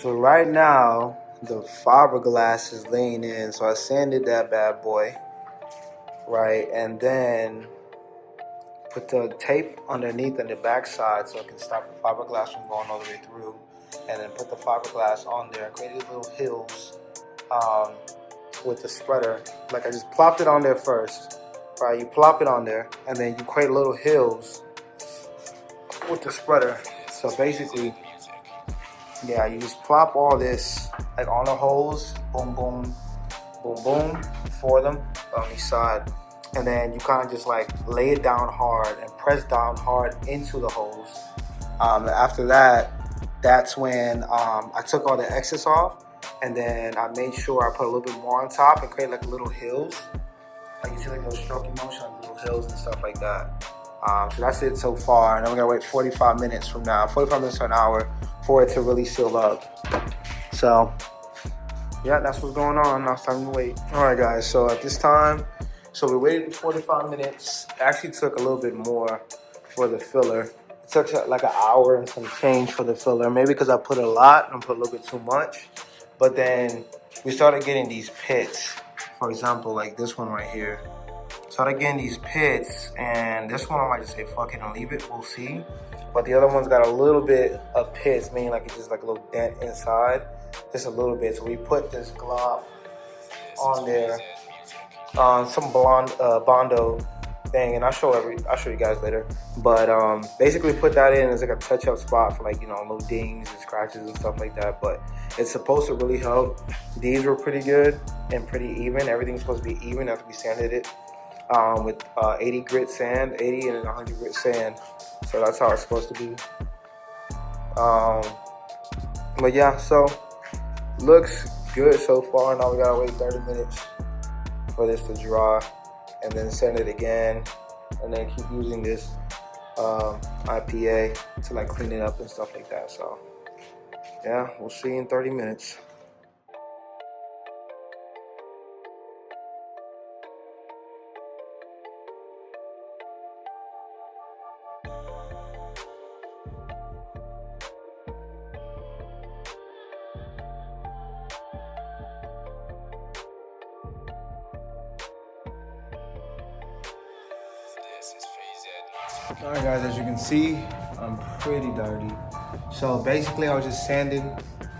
So right now, the fiberglass is laying in. So I sanded that bad boy, right? And then put the tape underneath on the backside so it can stop the fiberglass from going all the way through. And then put the fiberglass on there, created little hills with the spreader. Like I just plopped it on there first, right? You plop it on there and then you create little hills with the spreader. So basically, yeah, you just plop all this like on the holes, boom, boom, boom, boom, for them on each side. And then you kind of just like lay it down hard and press down hard into the holes. After that, that's when I took all the excess off, and then I made sure I put a little bit more on top and create like little hills. Like you see like those stroking motion, like little hills and stuff like that. So that's it so far, and I'm gonna wait 45 minutes from now, 45 minutes to an hour for it to really seal up. So yeah, that's what's going on. Now it's time to wait. All right, guys, so at this time, so we waited 45 minutes. It actually took a little bit more for the filler. It took like an hour and some change for the filler, maybe because I put a lot and put a little bit too much. But then we started getting these pits. For example, like this one right here. Started getting these pits, and this one I might just say fuck it and leave it, we'll see. But the other one's got a little bit of pits, meaning like it's just like a little dent inside, just a little bit. So we put this glop on there, some Bondo thing, and I'll show you guys later. But basically put that in as like a touch-up spot for like, you know, little dings and scratches and stuff like that. But it's supposed to really help. These were pretty good and pretty even. Everything's supposed to be even after we sanded it. With 80 grit sand, 80 and 100 grit sand. So that's how it's supposed to be. But yeah, so looks good so far. Now we gotta wait 30 minutes for this to dry, and then sand it again, and then keep using this IPA to like clean it up and stuff like that. So yeah, we'll see in 30 minutes. All right, guys, as you can see, I'm pretty dirty. So basically, I was just sanding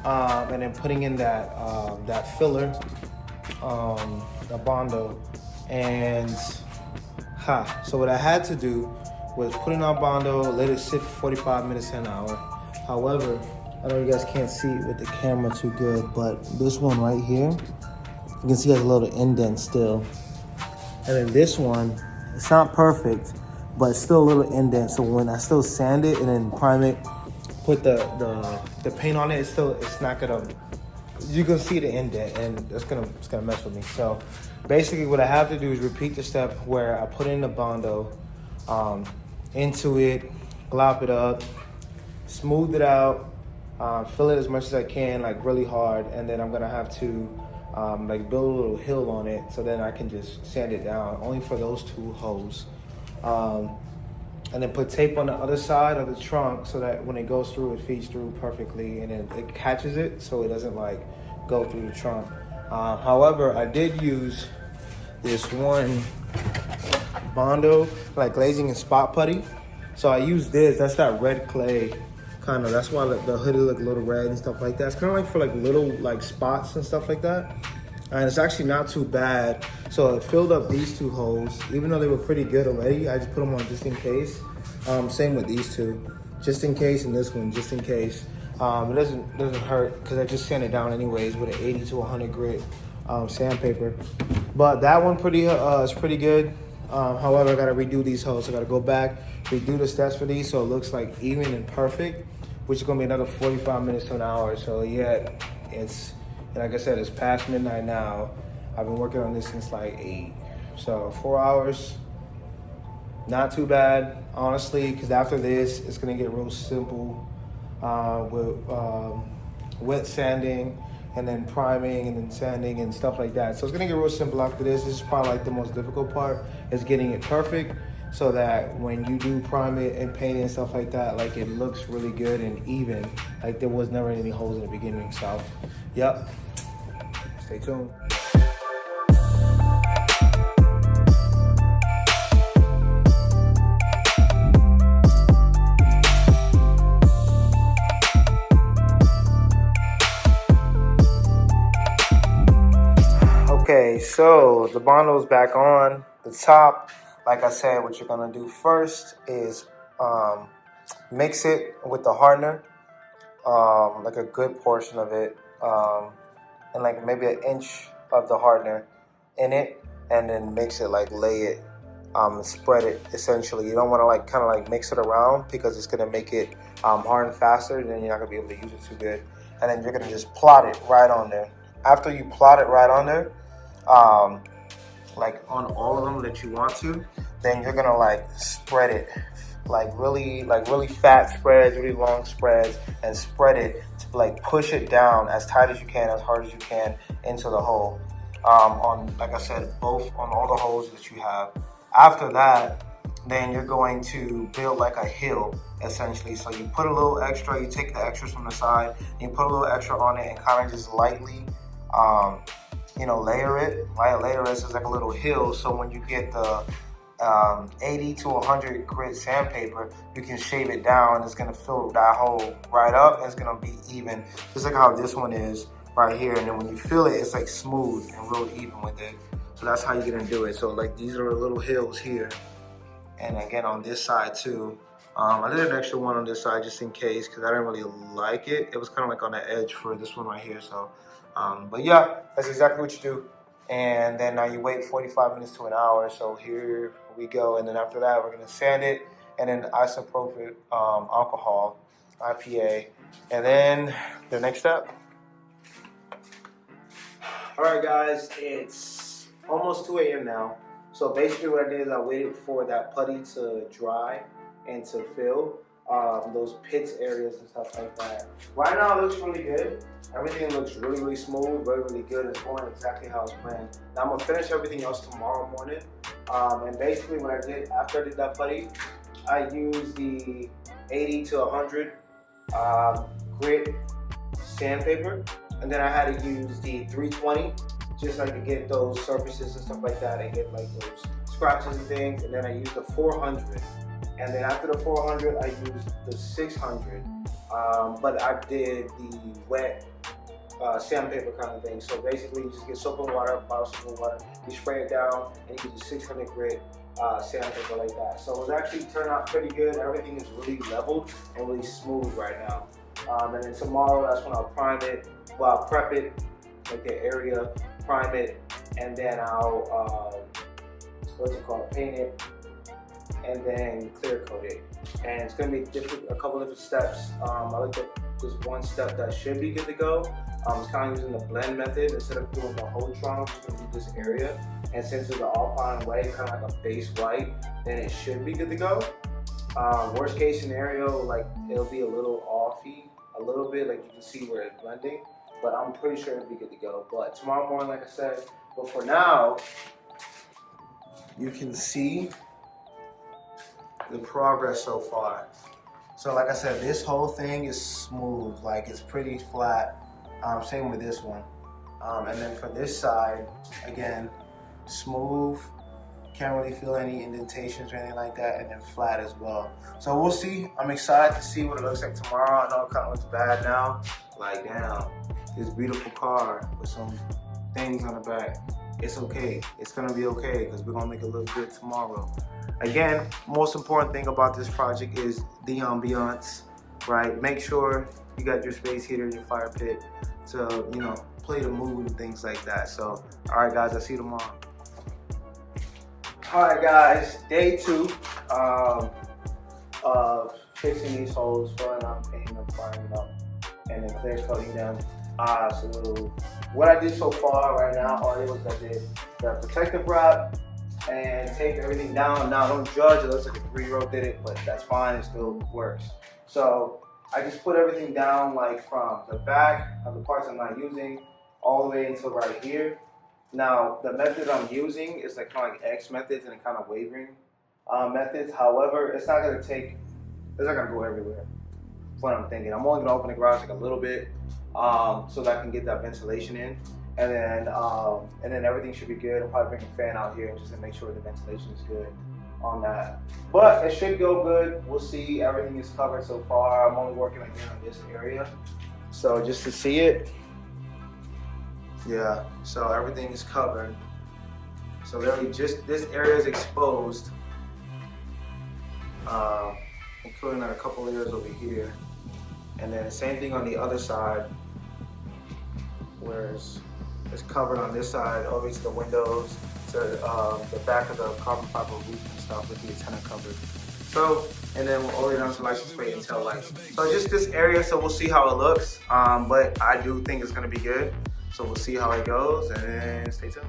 and then putting in that filler, the Bondo, and so what I had to do was put in our Bondo, let it sit for 45 minutes to an hour. However, I know you guys can't see it with the camera too good, but this one right here, you can see it has a little indent still. And then this one, it's not perfect, but it's still a little indent. So when I still sand it and then prime it, put the paint on it, it's not gonna, you can see the indent, and it's gonna mess with me. So basically what I have to do is repeat the step where I put in the Bondo into it, glop it up, smooth it out, fill it as much as I can, like really hard, and then I'm gonna have to like build a little hill on it, so then I can just sand it down, only for those two holes. And then put tape on the other side of the trunk so that when it goes through, it feeds through perfectly, and then it catches it so it doesn't like go through the trunk. However, I did use this one Bondo, like glazing and spot putty. So I used this, that's that red clay kind of, that's why the hoodie look a little red and stuff like that. It's kind of like for like little like spots and stuff like that. And it's actually not too bad. So it filled up these two holes, even though they were pretty good already. I just put them on just in case. Same with these two, just in case, and this one just in case. It doesn't hurt because I just sand it down anyways with an 80 to 100 grit sandpaper. But that one is pretty good. However, I gotta redo these holes. So I gotta go back, redo the steps for these so it looks like even and perfect, which is gonna be another 45 minutes to an hour. So yeah, it's, like I said, it's past midnight now. I've been working on this since like 8. So 4 hours, not too bad, honestly, because after this, it's gonna get real simple with wet sanding and then priming and then sanding and stuff like that. So it's gonna get real simple after this. This is probably like the most difficult part, is getting it perfect. so that when you do prime it and paint it and stuff like that, like it looks really good and even. Like there was never any holes in the beginning. So, yep. Stay tuned. Okay, so the bundle's back on the top. Like I said, what you're gonna do first is mix it with the hardener, like a good portion of it, and like maybe an inch of the hardener in it, and then mix it, like lay it, spread it essentially. You don't want to like kind of like mix it around because it's gonna make it harden faster, and then you're not gonna be able to use it too good. And then you're gonna just plot it right on there. After you plot it right on there, like on all of them that you want to, then you're gonna like spread it, like really fat spreads, really long spreads, and spread it to like push it down as tight as you can, as hard as you can into the hole. On, like I said, both on all the holes that you have. After that, then you're going to build like a hill essentially. So you put a little extra, you take the extras from the side, you put a little extra on it and kind of just lightly layer it, right? Layer it as like a little hill, so when you get the 80 to 100 grit sandpaper, you can shave it down. It's gonna fill that hole right up, and it's gonna be even, just like how this one is right here. And then when you fill it, it's like smooth and real even with it. So that's how you're gonna do it. So like these are the little hills here, and again on this side too. I did an extra one on this side just in case, because I didn't really like it. It was kind of like on the edge for this one right here. So, but yeah, that's exactly what you do. And then now you wait 45 minutes to an hour. So here we go. And then after that, we're gonna sand it, and then isopropyl alcohol, IPA. And then the next step. All right, guys, it's almost 2 a.m. now. So basically what I did is I waited for that putty to dry and to fill those pits areas and stuff like that. Right now it looks really good. Everything looks really smooth, really good. It's going exactly how it's planned. Now I'm gonna finish everything else tomorrow morning. And basically what I did after I did that putty, I used the 80 to 100 grit sandpaper, and then I had to use the 320 just like to get those surfaces and stuff like that and get like those scratches and things. And then I used the 400. And then after the 400, I used the 600, but I did the wet sandpaper kind of thing. So basically, you just get soap and water, bottle soap and water, you spray it down, and you use the 600 grit sandpaper like that. So it's actually turned out pretty good. Everything is really leveled and really smooth right now. And then tomorrow, that's when I'll prime it. Well, I'll prep it, like the area, prime it, and then I'll paint it, and then clear coat it. And it's gonna be a couple different steps. I like just one step that should be good to go. It's kind of using the blend method instead of doing the whole trunk. Just gonna do this area, and since it's an alpine white, kind of like a base white, then it should be good to go. Worst case scenario, like it'll be a little offy, a little bit, like you can see where it's blending, but I'm pretty sure it'll be good to go. But tomorrow morning, like I said, but for now, you can see the progress so far. So like I said, this whole thing is smooth, like it's pretty flat. Same with this one. And then for this side, again, smooth, can't really feel any indentations or anything like that, and then flat as well. So we'll see. I'm excited to see what it looks like tomorrow. I know it kind of looks bad now. Like, damn, this beautiful car with some things on the back. It's okay. It's gonna be okay because we're gonna make it look good tomorrow. Again, most important thing about this project is the ambiance, right? Make sure you got your space heater, your fire pit to, play the mood and things like that. So, all right, guys, I'll see you tomorrow. All right, guys, day 2 of fixing these holes, filling up, painting them, firing them up, and then clear coating them. So what I did so far right now, all I did was I did the protective wrap and tape everything down. Now don't judge, it looks like a 3-row did it, but that's fine, it still works. So I just put everything down like from the back of the parts I'm not using all the way until right here. Now the method I'm using is like kind of like X methods and kind of wavering methods. However, it's not gonna go everywhere. That's what I'm thinking. I'm only gonna open the garage like a little bit, so that I can get that ventilation in, and then everything should be good. I'll probably bring a fan out here just to make sure the ventilation is good on that. But it should go good. We'll see. Everything is covered so far. I'm only working again on this area, so just to see it. Yeah. So everything is covered. So literally just this area is exposed, including a couple layers over here. And then same thing on the other side, where it's covered on this side, over to the windows, to the back of the carbon fiber roof and stuff with the antenna covered. So, and then we'll all the way down to license plate and tail lights. So just this area, so we'll see how it looks. But I do think it's gonna be good. So we'll see how it goes, and stay tuned.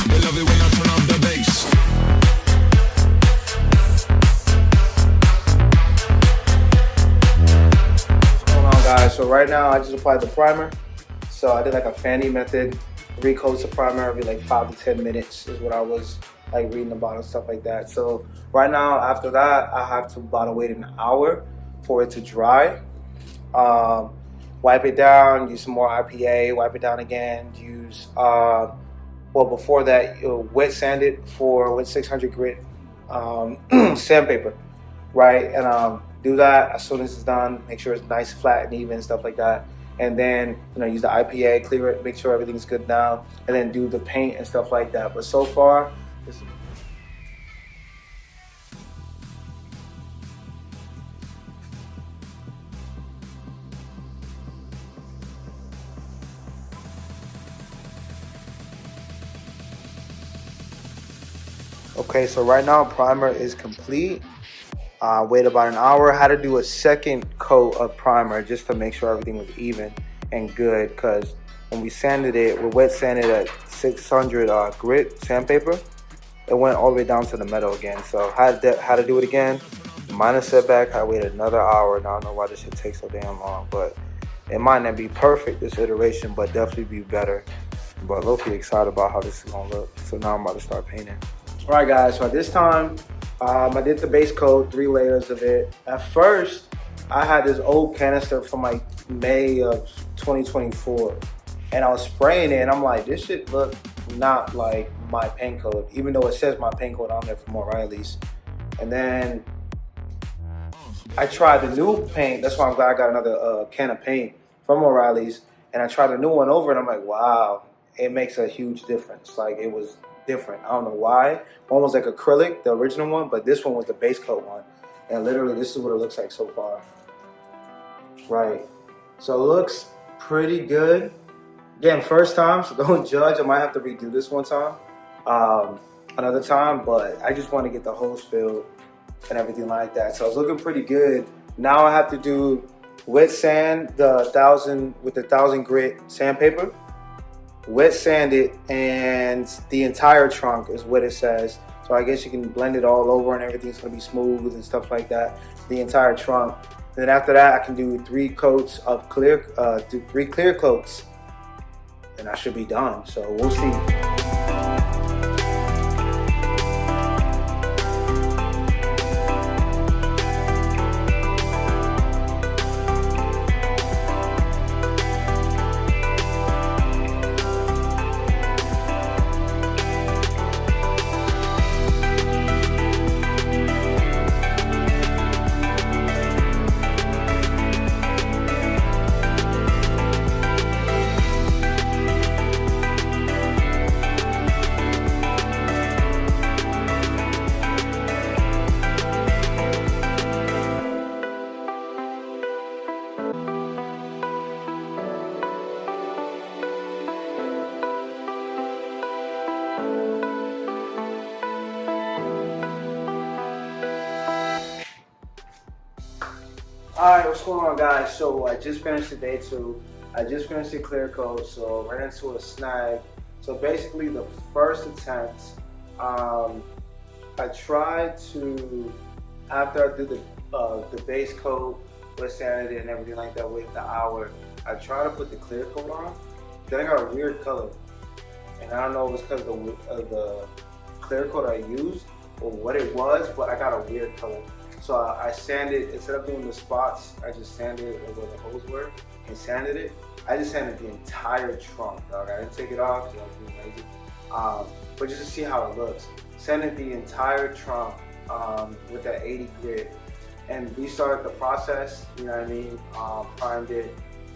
They love it when I turn up the bass. What's going on, guys? So right now I just applied the primer. So I did like a Fanny method, 3 coats of primer every like 5 to 10 minutes is what I was like reading about and stuff like that. So right now after that, I have to about wait an hour for it to dry. Wipe it down, use some more IPA, wipe it down again, use well, before that, wet sand it with 600 grit sandpaper, right? And do that as soon as it's done. Make sure it's nice, flat, and even, stuff like that. And then, use the IPA, clear it, make sure everything's good now, and then do the paint and stuff like that. But so far, this is okay, so right now primer is complete. Wait about an hour. Had to do a second coat of primer just to make sure everything was even and good, because when we sanded it, we wet sanded at 600 grit sandpaper, it went all the way down to the metal again. So had to do it again. Minor setback. I waited another hour. Now I don't know why this shit takes so damn long, but it might not be perfect this iteration, but definitely be better. But low-key excited about how this is gonna look. So now I'm about to start painting. All right, guys, so at this time, I did the base coat, 3 layers of it. At first, I had this old canister from like May of 2024, and I was spraying it, and I'm like, this shit look not like my paint coat, even though it says my paint coat on there from O'Reilly's. And then I tried the new paint. That's why I'm glad I got another can of paint from O'Reilly's, and I tried the new one over, and I'm like, wow, it makes a huge difference. Like, it was different. I don't know why. One was like acrylic, the original one, but this one was the base coat one. And literally, this is what it looks like so far. Right. So it looks pretty good. Again, first time, so don't judge. I might have to redo this one time, another time, but I just want to get the hose filled and everything like that. So it's looking pretty good. Now I have to do wet sand the 1000 grit sandpaper. Wet sand it, and the entire trunk is what it says. So I guess you can blend it all over and everything's gonna be smooth and stuff like that. The entire trunk. And then after that, I can do 3 coats of clear, 3 clear coats, and I should be done. So we'll see. Alright, what's going on, guys? So I just finished the day 2. I just finished the clear coat, so ran into a snag. So basically the first attempt, I tried to, after I did the base coat, with sanity and everything like that, wait the hour, I tried to put the clear coat on, then I got a weird color. and I don't know if it's because of the clear coat I used or what it was, but I got a weird color. So I sanded, instead of doing the spots, I just sanded it where the holes were and sanded it. I just sanded the entire trunk, dog. I didn't take it off because I was being lazy. But just to see how it looks. Sanded the entire trunk with that 80 grit and restarted the process, you know what I mean? Primed it,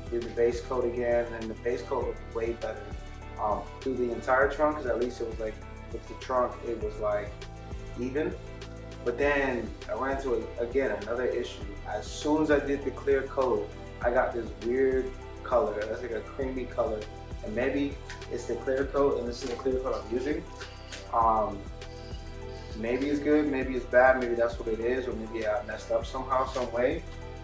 did the base coat again, and the base coat looked way better through the entire trunk, because at least it was like, with the trunk, it was like even. But then I ran into, again, another issue. As soon as I did the clear coat, I got this weird color. That's like a creamy color. And maybe it's the clear coat, and this is the clear coat I'm using. Maybe it's good, maybe it's bad, maybe that's what it is, or maybe I messed up somehow, some way.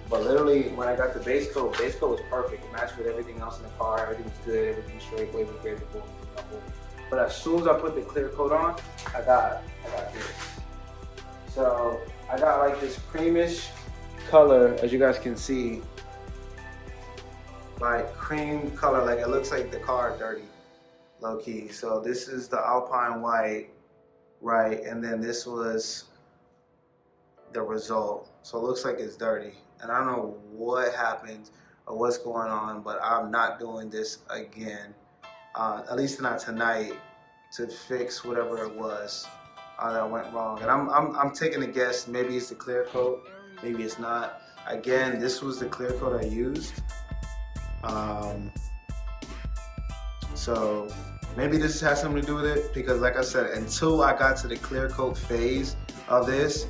But literally, when I got the base coat was perfect. It matched with everything else in the car. Everything was good, everything straight, way was great before. But as soon as I put the clear coat on, I got this. So I got like this creamish color, as you guys can see, like cream color, like it looks like the car dirty, low key. So this is the Alpine white, right? And then this was the result. So it looks like it's dirty. And I don't know what happened or what's going on, but I'm not doing this again. At least not tonight, to fix whatever it was that went wrong. And I'm taking a guess. Maybe it's the clear coat, maybe it's not. Again, this was the clear coat I used. So maybe this has something to do with it, because like I said, until I got to the clear coat phase of this,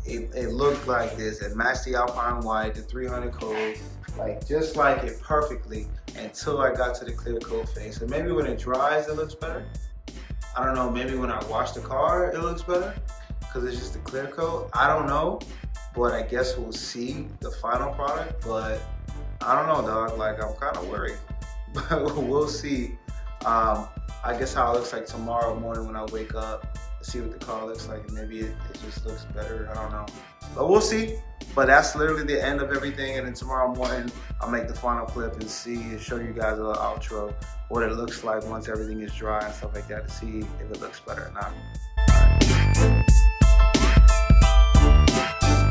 it looked like this. It matched the Alpine white, the 300 code, like just like it perfectly, until I got to the clear coat phase. So maybe when it dries, it looks better. I don't know, maybe when I wash the car, it looks better, because it's just a clear coat. I don't know, but I guess we'll see the final product. But I don't know, dog, like I'm kind of worried, but we'll see. I guess how it looks like tomorrow morning when I wake up, see what the car looks like, and maybe it just looks better. I don't know, but we'll see. But that's literally the end of everything, and then tomorrow morning I'll make the final clip and show you guys a little outro, what it looks like once everything is dry and stuff like that, to see if it looks better or not.